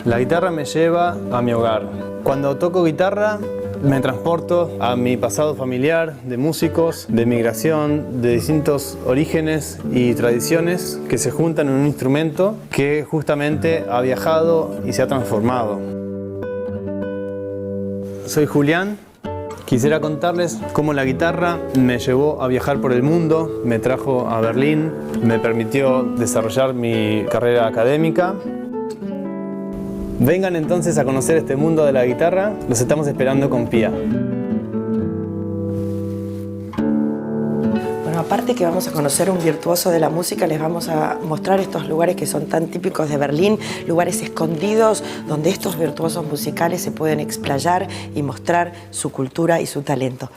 La guitarra me lleva a mi hogar. Cuando toco guitarra, me transporto a mi pasado familiar, de músicos, de migración, de distintos orígenes y tradiciones que se juntan en un instrumento que justamente ha viajado y se ha transformado. Soy Julián. Quisiera contarles cómo la guitarra me llevó a viajar por el mundo, me trajo a Berlín, me permitió desarrollar mi carrera académica. Vengan entonces a conocer este mundo de la guitarra, los estamos esperando con Pía. Bueno, aparte que vamos a conocer un virtuoso de la música, les vamos a mostrar estos lugares que son tan típicos de Berlín, lugares escondidos donde estos virtuosos musicales se pueden explayar y mostrar su cultura y su talento.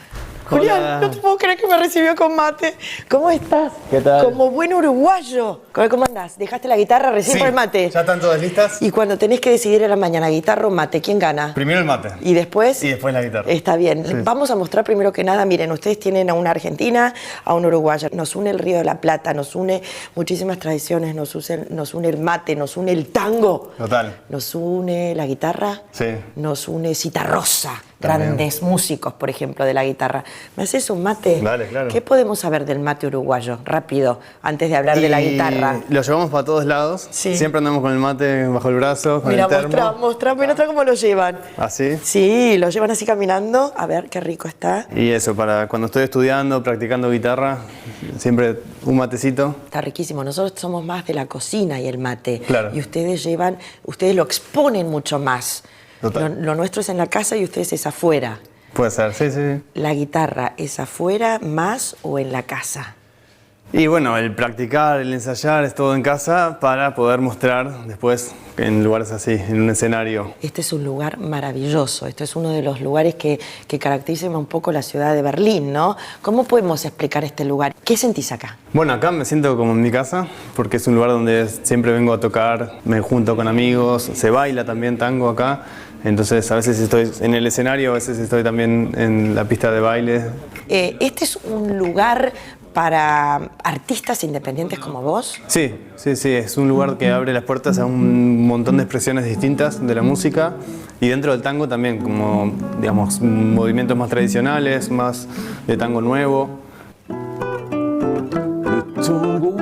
Julián, no te puedo creer que me recibió con mate. ¿Cómo estás? ¿Qué tal? Como buen uruguayo. ¿Cómo andás? ¿Dejaste la guitarra recién por el mate? ¿Ya están todas listas? Y cuando tenés que decidir en la mañana, guitarra o mate, ¿quién gana? Primero el mate. ¿Y después? Y después la guitarra. Está bien. Sí. Vamos a mostrar primero que nada, miren, ustedes tienen a una argentina, a una uruguaya. Nos une el Río de la Plata, nos une muchísimas tradiciones, nos une el mate, nos une el tango. Total. Nos une la guitarra. Sí. Nos une Citarrosa. También. Grandes músicos, por ejemplo, de la guitarra. ¿Me haces un mate? Dale, claro. ¿Qué podemos saber del mate uruguayo? Rápido, antes de hablar de la guitarra. Lo llevamos para todos lados. Sí. Siempre andamos con el mate bajo el brazo, con Mira, el termo. mostrá cómo lo llevan. ¿Así? Sí, lo llevan así caminando. A ver, qué rico está. Y eso, para cuando estoy estudiando, practicando guitarra, siempre un matecito. Está riquísimo. Nosotros somos más de la cocina y el mate. Claro. Y ustedes lo exponen mucho más. Total. Lo nuestro es en la casa y ustedes es afuera. Puede ser, sí, sí. ¿La guitarra es afuera más o en la casa? Y bueno, el practicar, el ensayar es todo en casa para poder mostrar después en lugares así, en un escenario. Este es un lugar maravilloso. Este es uno de los lugares que caracterizan un poco la ciudad de Berlín, ¿no? ¿Cómo podemos explicar este lugar? ¿Qué sentís acá? Bueno, acá me siento como en mi casa porque es un lugar donde siempre vengo a tocar, me junto con amigos, se baila también tango acá. Entonces a veces estoy en el escenario, a veces estoy también en la pista de baile. ¿Este es un lugar para artistas independientes como vos? Sí, sí, sí, es un lugar que abre las puertas a un montón de expresiones distintas de la música y dentro del tango también, como, digamos, movimientos más tradicionales, más de tango nuevo. Le tango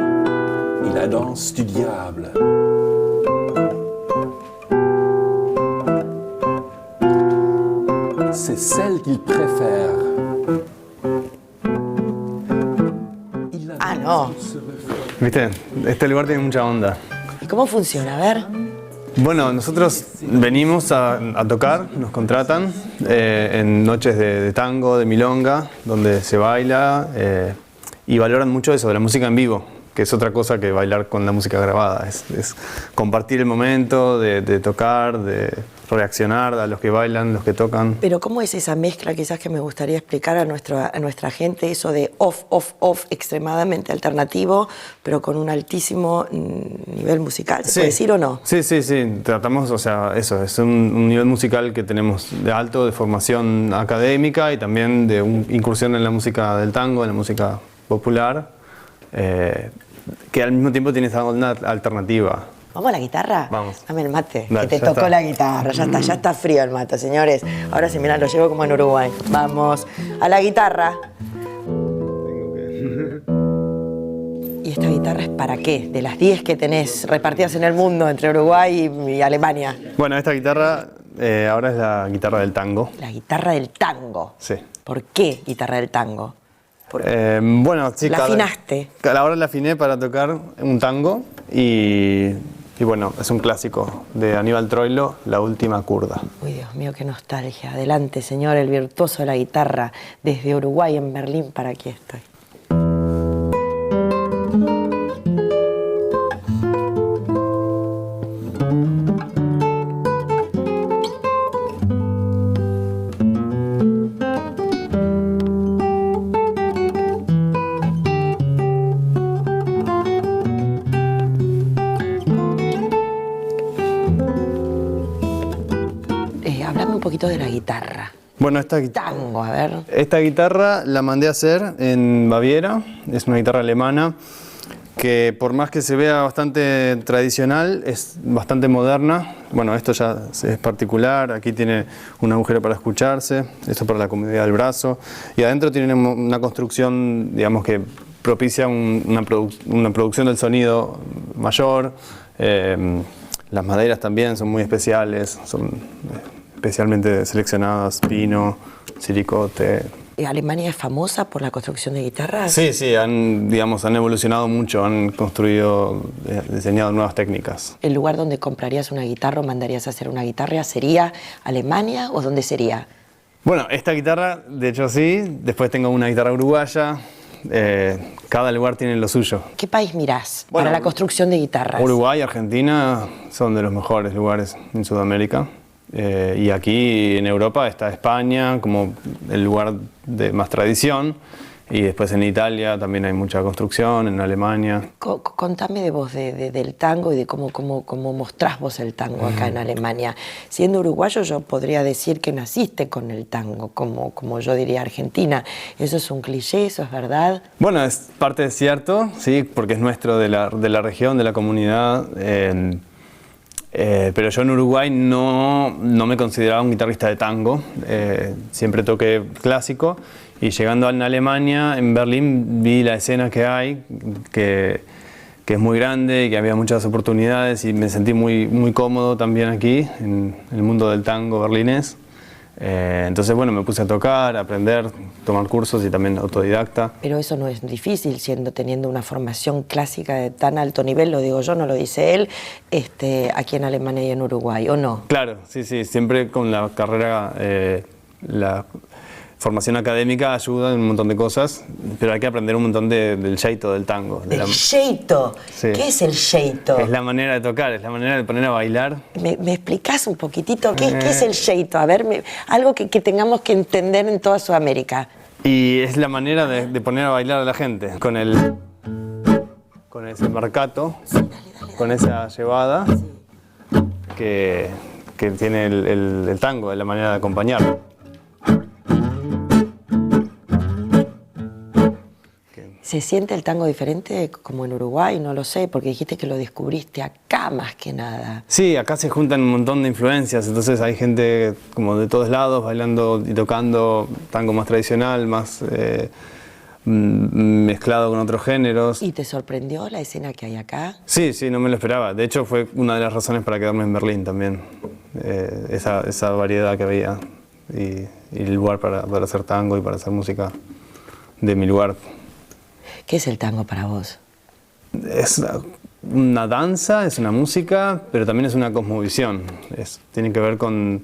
y la danse du diable. C'est celle qu'il préfère. Ah, no. ¿Viste? Este lugar tiene mucha onda. ¿Y cómo funciona? A ver. Bueno, nosotros venimos a tocar, nos contratan en noches de tango, de milonga, donde se baila y valoran mucho eso, de la música en vivo, que es otra cosa que bailar con la música grabada. Es compartir el momento de tocar, de reaccionar a los que bailan, los que tocan. Pero ¿cómo es esa mezcla quizás que me gustaría explicar a nuestra gente? Eso de off, off, off, extremadamente alternativo, pero con un altísimo nivel musical, ¿se puede decir o no? Sí, sí, sí. Tratamos, o sea, eso, es un nivel musical que tenemos de alto, de formación académica y también de incursión en la música del tango, en la música popular, que al mismo tiempo tiene esa onda alternativa. ¿Vamos a la guitarra? Vamos. Dame el mate, Dale, que te ya tocó está. la guitarra, ya está frío el mate, señores. Ahora sí, mirá, lo llevo como en Uruguay. Vamos a la guitarra. ¿Y esta guitarra es para qué? De las 10 que tenés repartidas en el mundo entre Uruguay y Alemania. Bueno, esta guitarra ahora es la guitarra del tango. La guitarra del tango. Sí. ¿Por qué guitarra del tango? Bueno, sí, ¿La afinaste? Ahora la afiné para tocar un tango y bueno, es un clásico de Aníbal Troilo, La última curda. Uy, Dios mío, qué nostalgia. Adelante, señor, el virtuoso de la guitarra, desde Uruguay en Berlín, para aquí estoy. Hablame un poquito de la guitarra. Bueno, Tango, a ver. esta guitarra la mandé a hacer en Baviera, es una guitarra alemana que por más que se vea bastante tradicional, es bastante moderna. Bueno, esto ya es particular, aquí tiene un agujero para escucharse, esto para la comodidad del brazo, y adentro tiene una construcción, digamos, que propicia una producción del sonido mayor. Las maderas también son muy especiales, son especialmente seleccionadas, pino, silicote. ¿Alemania es famosa por la construcción de guitarras? Sí, sí, han evolucionado mucho, han construido, diseñado nuevas técnicas. ¿El lugar donde comprarías una guitarra o mandarías a hacer una guitarra sería Alemania o dónde sería? Bueno, esta guitarra, de hecho sí, después tengo una guitarra uruguaya, cada lugar tiene lo suyo. ¿Qué país mirás para la construcción de guitarras? Uruguay y Argentina son de los mejores lugares en Sudamérica. Y aquí en Europa está España como el lugar de más tradición, y después en Italia también hay mucha construcción, en Alemania. Contame de vos, del tango y de cómo mostrás vos el tango acá en Alemania. Siendo uruguayo yo podría decir que naciste con el tango, como yo diría Argentina. ¿Eso es un cliché? ¿Eso es verdad? Bueno, es parte de cierto, sí, porque es nuestro de la región, de la comunidad. Pero yo en Uruguay no me consideraba un guitarrista de tango, siempre toqué clásico, y llegando a Alemania, en Berlín, vi la escena que hay, que es muy grande y que había muchas oportunidades, y me sentí muy cómodo también aquí, en el mundo del tango berlinés. Entonces, bueno, me puse a tocar, a aprender, tomar cursos y también autodidacta. Pero eso no es difícil, teniendo una formación clásica de tan alto nivel, lo digo yo, no lo dice él, aquí en Alemania y en Uruguay, ¿o no? Claro, sí, siempre con la carrera, la formación académica ayuda en un montón de cosas, pero hay que aprender un montón del jeito del tango. ¿El jeito? Sí. ¿Qué es el jeito? Es la manera de tocar, es la manera de poner a bailar. ¿Me explicás un poquitito qué es el jeito? A ver, algo que tengamos que entender en toda Sudamérica. Y es la manera de poner a bailar a la gente, con ese marcato, sí, dale. Con esa llevada, sí, que tiene el tango, la manera de acompañar. ¿Se siente el tango diferente como en Uruguay? No lo sé, porque dijiste que lo descubriste acá más que nada. Sí, acá se juntan un montón de influencias, entonces hay gente como de todos lados bailando y tocando tango más tradicional, más mezclado con otros géneros. ¿Y te sorprendió la escena que hay acá? Sí, no me lo esperaba. De hecho, fue una de las razones para quedarme en Berlín también, esa variedad que había y el lugar para hacer tango y para hacer música de mi lugar. ¿Qué es el tango para vos? Es una danza, es una música, pero también es una cosmovisión. Tiene que ver con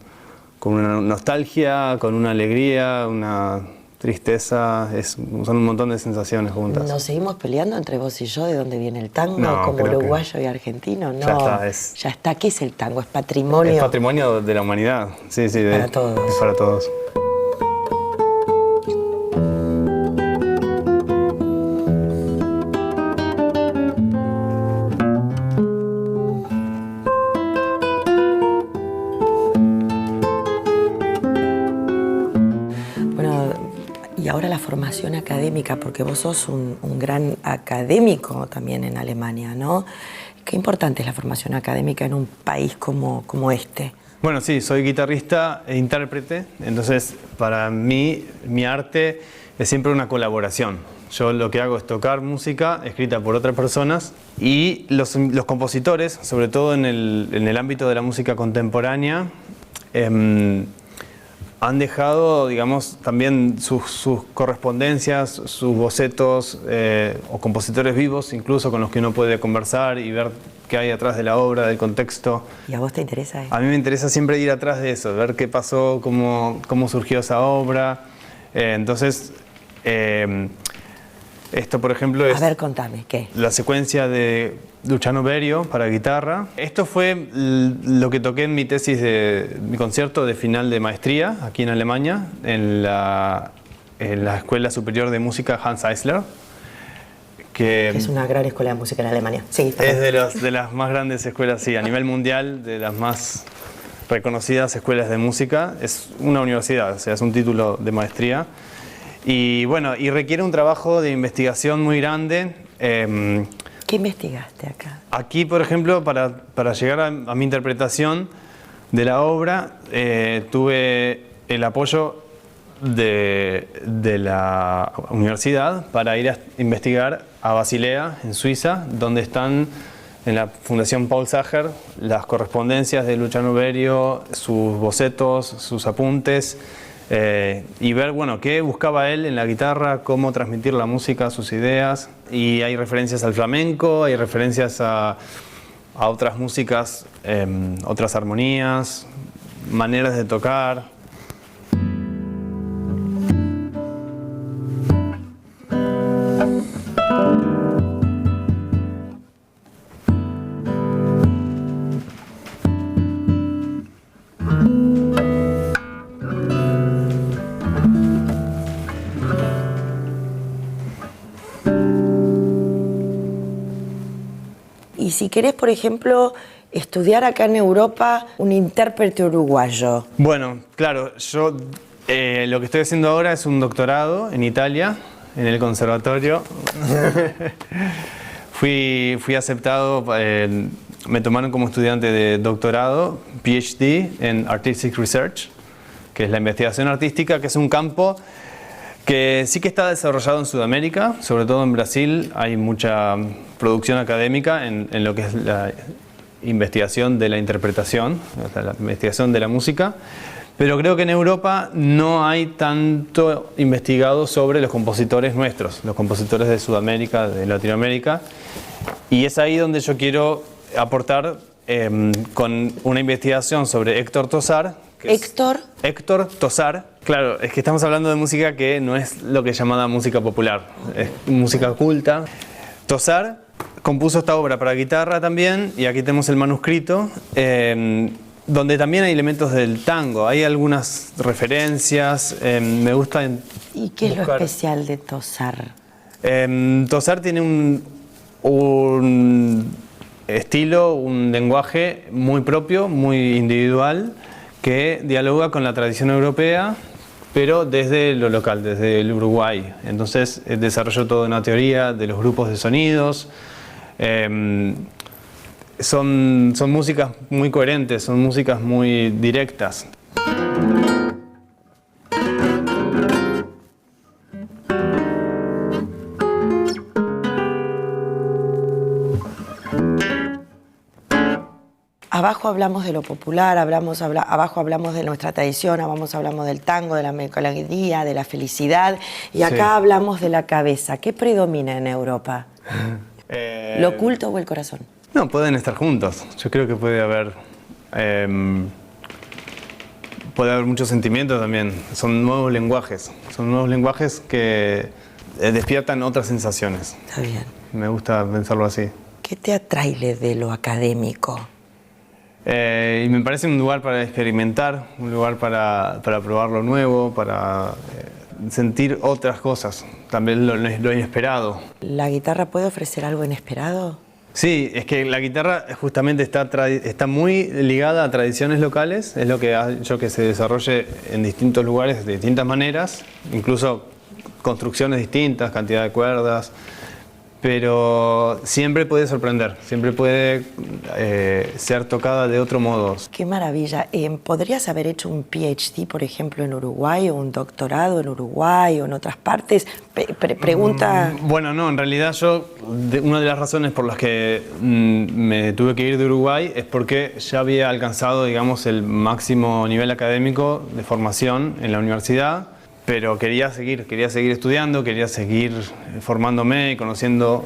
una nostalgia, con una alegría, una tristeza, son un montón de sensaciones juntas. ¿Nos seguimos peleando entre vos y yo de dónde viene el tango, no, como uruguayo y argentino? No, ya está. ¿Qué es el tango? ¿Es patrimonio? Es patrimonio de la humanidad, sí. Para todos. Es para todos. Y ahora la formación académica, porque vos sos un gran académico también en Alemania, ¿no? Qué importante es la formación académica en un país como este. Bueno, sí, soy guitarrista e intérprete, entonces para mí mi arte es siempre una colaboración. Yo lo que hago es tocar música escrita por otras personas, y los compositores, sobre todo en el ámbito de la música contemporánea, han dejado, digamos, también sus correspondencias, sus bocetos, o compositores vivos incluso con los que uno puede conversar y ver qué hay atrás de la obra, del contexto. ¿Y a vos te interesa eso? A mí me interesa siempre ir atrás de eso, ver qué pasó, cómo surgió esa obra. Entonces, esto, por ejemplo, es... A ver, contame, ¿qué? La secuencia de Luciano Berio para guitarra. Esto fue lo que toqué en mi tesis de mi concierto de final de maestría aquí en Alemania, en la Escuela Superior de Música Hans Eisler. Que es una gran escuela de música en Alemania. Sí, es de las más grandes escuelas, sí, a nivel mundial, de las más reconocidas escuelas de música. Es una universidad, o sea, es un título de maestría. Y bueno, y requiere un trabajo de investigación muy grande ¿Qué investigaste acá? Aquí, por ejemplo, para llegar a mi interpretación de la obra, tuve el apoyo de la universidad para ir a investigar a Basilea, en Suiza, donde están, en la Fundación Paul Sacher, las correspondencias de Luciano Berio, sus bocetos, sus apuntes, y ver, bueno, qué buscaba él en la guitarra, cómo transmitir la música, sus ideas. Y hay referencias al flamenco, hay referencias a otras músicas, otras armonías, maneras de tocar. Y si querés, por ejemplo, estudiar acá en Europa un intérprete uruguayo. Bueno, claro, yo lo que estoy haciendo ahora es un doctorado en Italia, en el conservatorio. Fui aceptado, me tomaron como estudiante de doctorado, PhD en Artistic Research, que es la investigación artística, que es un campo que sí que está desarrollado en Sudamérica, sobre todo en Brasil. Hay mucha producción académica en lo que es la investigación de la interpretación, o sea, la investigación de la música, pero creo que en Europa no hay tanto investigado sobre los compositores nuestros, los compositores de Sudamérica, de Latinoamérica, y es ahí donde yo quiero aportar con una investigación sobre Héctor Tosar. Héctor Tosar. Claro, es que estamos hablando de música que no es lo que es llamada música popular, es música culta. Tosar compuso esta obra para guitarra también, y aquí tenemos el manuscrito, donde también hay elementos del tango, hay algunas referencias, me gusta ¿Y qué es lo especial de Tosar? Tosar tiene un estilo, un lenguaje muy propio, muy individual, que dialoga con la tradición europea, pero desde lo local, desde el Uruguay. Entonces desarrolló toda una teoría de los grupos de sonidos. Son músicas muy coherentes, son músicas muy directas. Abajo hablamos de lo popular, abajo hablamos de nuestra tradición, hablamos del tango, de la melodía, de la felicidad, y acá sí hablamos de la cabeza. ¿Qué predomina en Europa? ¿Lo oculto o el corazón? No, pueden estar juntos. Yo creo que puede haber muchos sentimientos también. Son nuevos lenguajes que despiertan otras sensaciones. Está bien. Me gusta pensarlo así. ¿Qué te atrae de lo académico? Y me parece un lugar para experimentar, un lugar para probar lo nuevo, para sentir otras cosas, también lo inesperado. ¿La guitarra puede ofrecer algo inesperado? Sí, es que la guitarra justamente está muy ligada a tradiciones locales, es lo que ha hecho que se desarrolle en distintos lugares de distintas maneras, incluso construcciones distintas, cantidad de cuerdas, pero siempre puede sorprender, siempre puede ser tocada de otro modo. ¡Qué maravilla! ¿Podrías haber hecho un PhD, por ejemplo, en Uruguay, o un doctorado en Uruguay o en otras partes? Pregunta... Bueno, no, en realidad una de las razones por las que me tuve que ir de Uruguay es porque ya había alcanzado, digamos, el máximo nivel académico de formación en la universidad, pero quería seguir estudiando, quería seguir formándome y conociendo,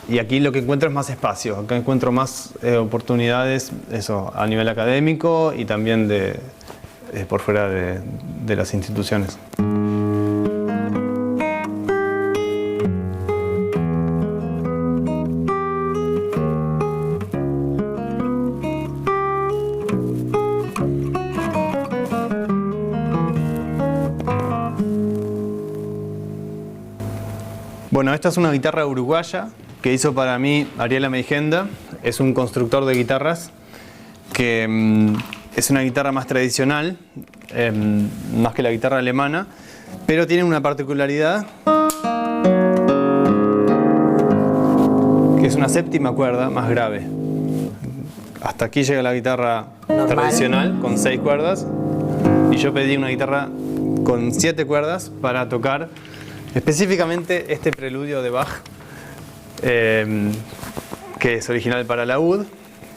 y aquí lo que encuentro es más espacio, acá encuentro más oportunidades, eso, a nivel académico y también por fuera de las instituciones. Bueno, esta es una guitarra uruguaya que hizo para mí Ariela Meigenda. Es un constructor de guitarras que es una guitarra más tradicional, más que la guitarra alemana, pero tiene una particularidad que es una séptima cuerda más grave. Hasta aquí llega la guitarra tradicional con 6 cuerdas y yo pedí una guitarra con 7 cuerdas para tocar específicamente este preludio de Bach, que es original para laúd,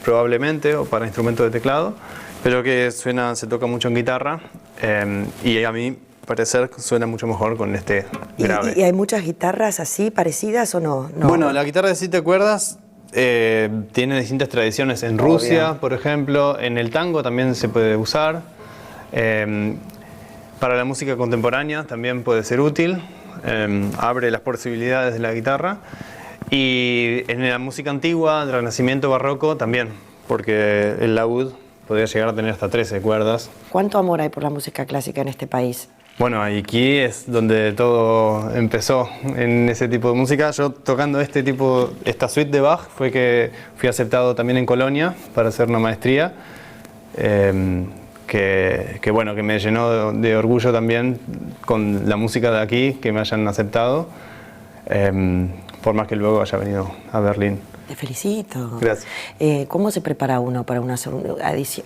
probablemente, o para instrumento de teclado, pero que se toca mucho en guitarra, y a mí parecer suena mucho mejor con este grave. ¿Y hay muchas guitarras así, parecidas o no? Bueno, la guitarra de 7 cuerdas tiene distintas tradiciones. En Rusia, por ejemplo, en el tango también se puede usar. Para la música contemporánea también puede ser útil. Abre las posibilidades de la guitarra. Y en la música antigua, del Renacimiento, Barroco, también, porque el laúd podría llegar a tener hasta 13 cuerdas. ¿Cuánto amor hay por la música clásica en este país? Bueno, aquí es donde todo empezó en ese tipo de música. Yo tocando esta suite de Bach, fue que fui aceptado también en Colonia para hacer una maestría, que me llenó de orgullo también con la música de aquí, que me hayan aceptado, por más que luego haya venido a Berlín. Te felicito. Gracias. ¿Cómo se prepara uno para unas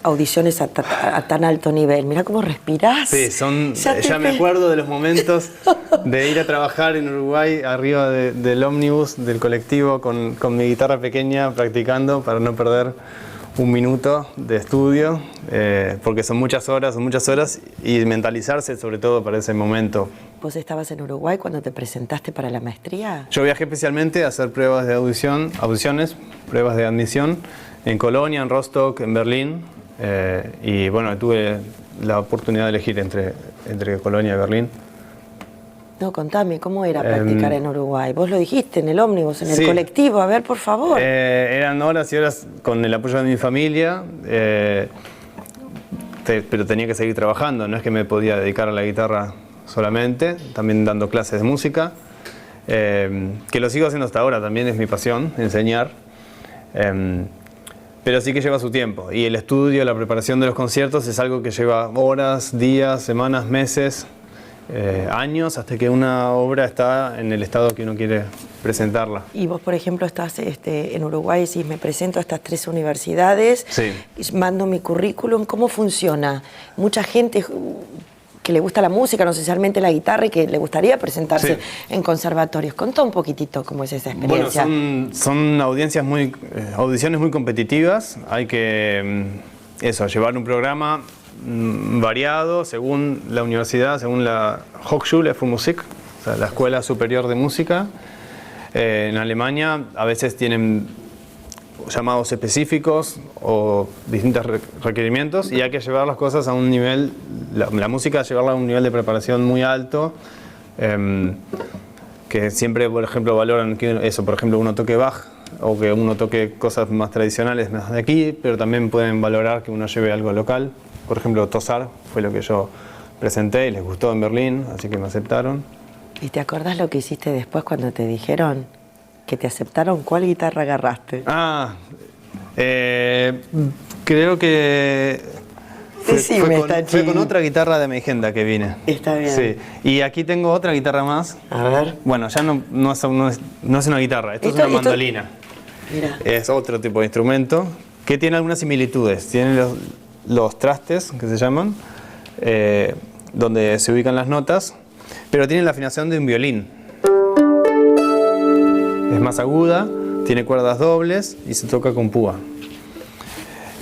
audiciones a tan alto nivel? Mira cómo respirás. Sí, ya me acuerdo de los momentos de ir a trabajar en Uruguay arriba del ómnibus, del colectivo, con mi guitarra pequeña practicando para no perder un minuto de estudio, porque son muchas horas y mentalizarse sobre todo para ese momento. ¿Vos estabas en Uruguay cuando te presentaste para la maestría? Yo viajé especialmente a hacer pruebas de audiciones, pruebas de admisión en Colonia, en Rostock, en Berlín, y bueno, tuve la oportunidad de elegir entre Colonia y Berlín. No, contame, ¿cómo era practicar en Uruguay? Vos lo dijiste, en el ómnibus, en el colectivo, a ver, por favor. Eran horas y horas con el apoyo de mi familia, pero tenía que seguir trabajando, no es que me podía dedicar a la guitarra solamente, también dando clases de música, que lo sigo haciendo hasta ahora, también es mi pasión, enseñar, pero sí que lleva su tiempo, y el estudio, la preparación de los conciertos es algo que lleva horas, días, semanas, meses, años, hasta que una obra está en el estado que uno quiere presentarla. Y vos, por ejemplo, estás en Uruguay y decís, me presento a estas 3 universidades, sí, mando mi currículum, ¿cómo funciona? Mucha gente que le gusta la música, no necesariamente la guitarra, y que le gustaría presentarse en conservatorios. Contá un poquitito cómo es esa experiencia. Bueno, son audiciones muy competitivas, hay que llevar un programa variado según la universidad, según la Hochschule für Musik, o sea, la Escuela Superior de Música. En Alemania a veces tienen llamados específicos o distintos requerimientos y hay que llevar las cosas a un nivel, la música llevarla a un nivel de preparación muy alto, que siempre, por ejemplo, valoran que por ejemplo, uno toque Bach o que uno toque cosas más tradicionales más de aquí, pero también pueden valorar que uno lleve algo local. Por ejemplo, Tosar fue lo que yo presenté y les gustó en Berlín, así que me aceptaron. ¿Y te acordás lo que hiciste después cuando te dijeron que te aceptaron? ¿Cuál guitarra agarraste? Creo que fue con otra guitarra de mi agenda que vine. Está bien. Sí. Y aquí tengo otra guitarra más. A ver. Bueno, ya no es una guitarra, esto es una mandolina. Mira. Es otro tipo de instrumento que tiene algunas similitudes. Tiene los trastes, que se llaman, donde se ubican las notas, pero tiene la afinación de un violín. Es más aguda, tiene cuerdas dobles y se toca con púa.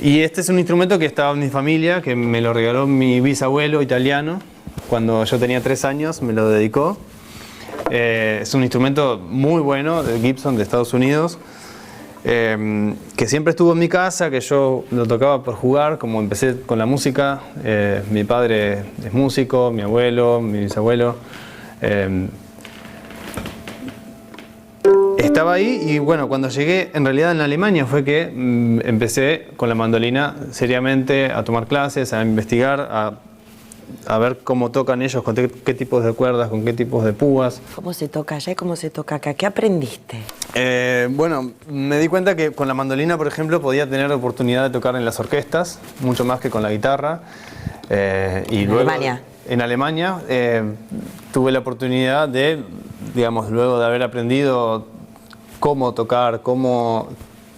Y este es un instrumento que estaba en mi familia, que me lo regaló mi bisabuelo italiano. Cuando yo tenía 3 años me lo dedicó. Es un instrumento muy bueno, de Gibson, de Estados Unidos, que siempre estuvo en mi casa, que yo lo tocaba por jugar, como empecé con la música. Mi padre es músico, mi abuelo, mi bisabuelo. Estaba ahí y bueno, cuando llegué en realidad en Alemania fue que empecé con la mandolina seriamente a tomar clases, a investigar, a ver cómo tocan ellos, con qué tipos de cuerdas, con qué tipos de púas. ¿Cómo se toca allá y cómo se toca acá? ¿Qué aprendiste? Bueno, me di cuenta que con la mandolina, por ejemplo, podía tener la oportunidad de tocar en las orquestas, mucho más que con la guitarra. ¿En Alemania? En Alemania tuve la oportunidad de, digamos, luego de haber aprendido cómo tocar,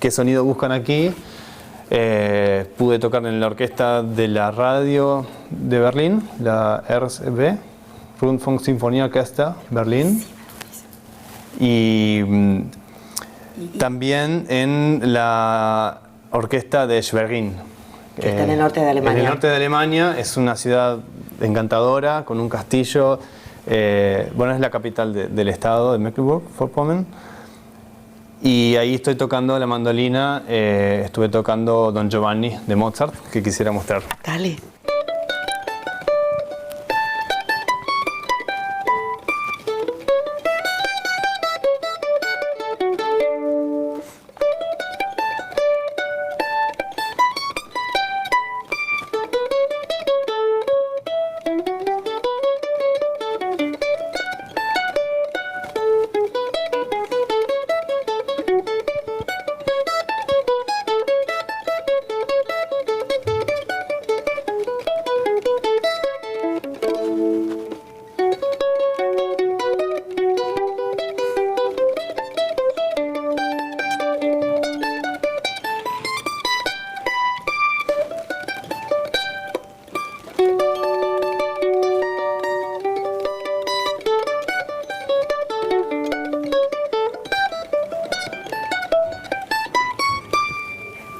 qué sonido buscan aquí. Pude tocar en la orquesta de la radio de Berlín, la RSB, Rundfunksinfonieorchester Berlín. Y también en la orquesta de Schwerin. Que está en el norte de Alemania. En el norte de Alemania, es una ciudad encantadora, con un castillo. Bueno, es la capital del estado de Mecklenburg-Vorpommern. Y ahí estoy tocando la mandolina, estuve tocando Don Giovanni de Mozart, que quisiera mostrar. Dale.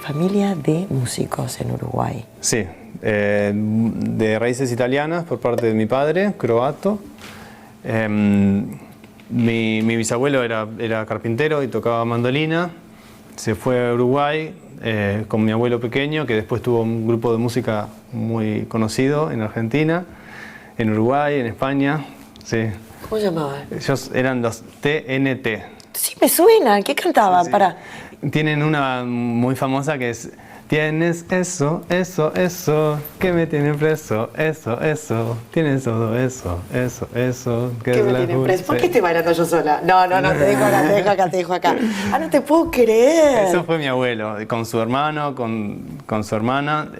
Familia de músicos en Uruguay. Sí, de raíces italianas por parte de mi padre, croato. Mi bisabuelo era carpintero y tocaba mandolina. Se fue a Uruguay con mi abuelo pequeño, que después tuvo un grupo de música muy conocido en Argentina, en Uruguay, en España. Sí. ¿Cómo se llamaban? Ellos eran los TNT. Sí, me suenan. ¿Qué cantaban? Sí. Para. Tienen una muy famosa que es: tienes eso, eso, eso, que me tiene preso, eso, eso, tienes todo eso, eso, eso, que ¿Qué es me la tienen preso? ¿Por qué dulce. estoy bailando yo sola? No, te dejo acá, te dejo acá, te dejo acá. Ah, no te puedo creer. Eso fue mi abuelo, con su hermano, con su hermana.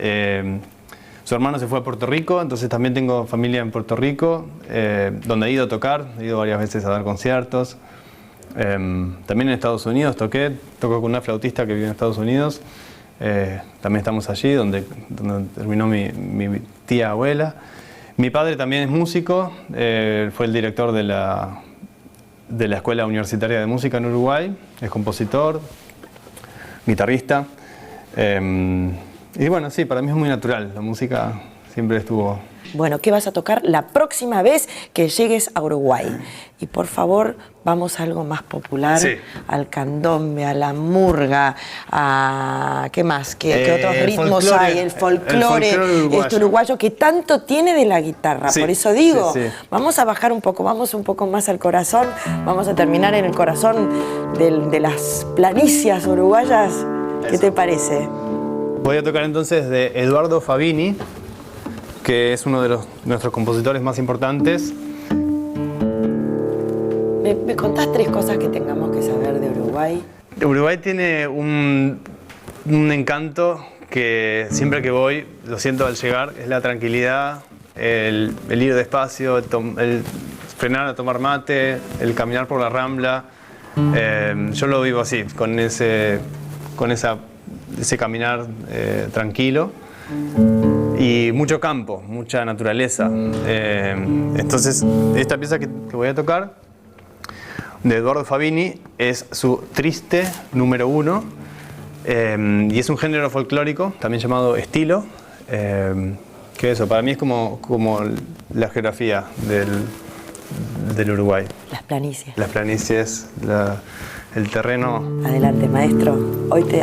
Su hermano se fue a Puerto Rico, entonces también tengo familia en Puerto Rico, donde he ido a tocar, he ido varias veces a dar conciertos. También en Estados Unidos toco con una flautista que vive en Estados Unidos. También estamos allí, donde terminó mi tía abuela. Mi padre también es músico, fue el director de la Escuela Universitaria de Música en Uruguay, es compositor, guitarrista. Y bueno, sí, para mí es muy natural, la música siempre estuvo... Bueno, ¿qué vas a tocar la próxima vez que llegues a Uruguay? Y por favor, vamos a algo más popular, Sí. al candombe, a la murga, a... ¿qué más? ¿Qué otros ritmos folclore, hay? El folclore uruguayo. uruguayo que tanto tiene de la guitarra. Sí, Por eso digo, sí, sí. vamos a bajar un poco, vamos un poco más al corazón, vamos a terminar en el corazón de las planicias uruguayas. ¿Qué te parece? Voy a tocar entonces de Eduardo Fabini, que es uno de nuestros compositores más importantes. ¿Me contás 3 cosas que tengamos que saber de Uruguay? Uruguay tiene un encanto que siempre que voy, lo siento al llegar, es la tranquilidad, el ir despacio, el frenar a tomar mate, el caminar por la Rambla. Yo lo vivo así, con ese caminar tranquilo. Y mucho campo, mucha naturaleza. Entonces, esta pieza que voy a tocar, de Eduardo Fabini, es su Triste número 1. Y es un género folclórico, también llamado estilo. Que eso, para mí es como la geografía del Uruguay. Las planicies. Las planicies, el terreno. Adelante, maestro.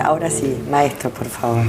Ahora sí, maestro, por favor.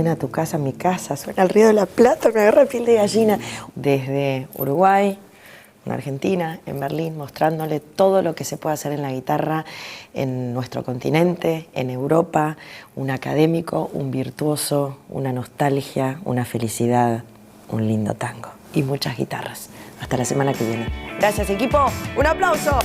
suena tu casa, mi casa, suena el Río de la Plata, me agarra piel de gallina. Desde Uruguay, en Argentina, en Berlín, mostrándole todo lo que se puede hacer en la guitarra en nuestro continente, en Europa, un académico, un virtuoso, una nostalgia, una felicidad, un lindo tango y muchas guitarras. Hasta la semana que viene. Gracias, equipo. ¡Un aplauso!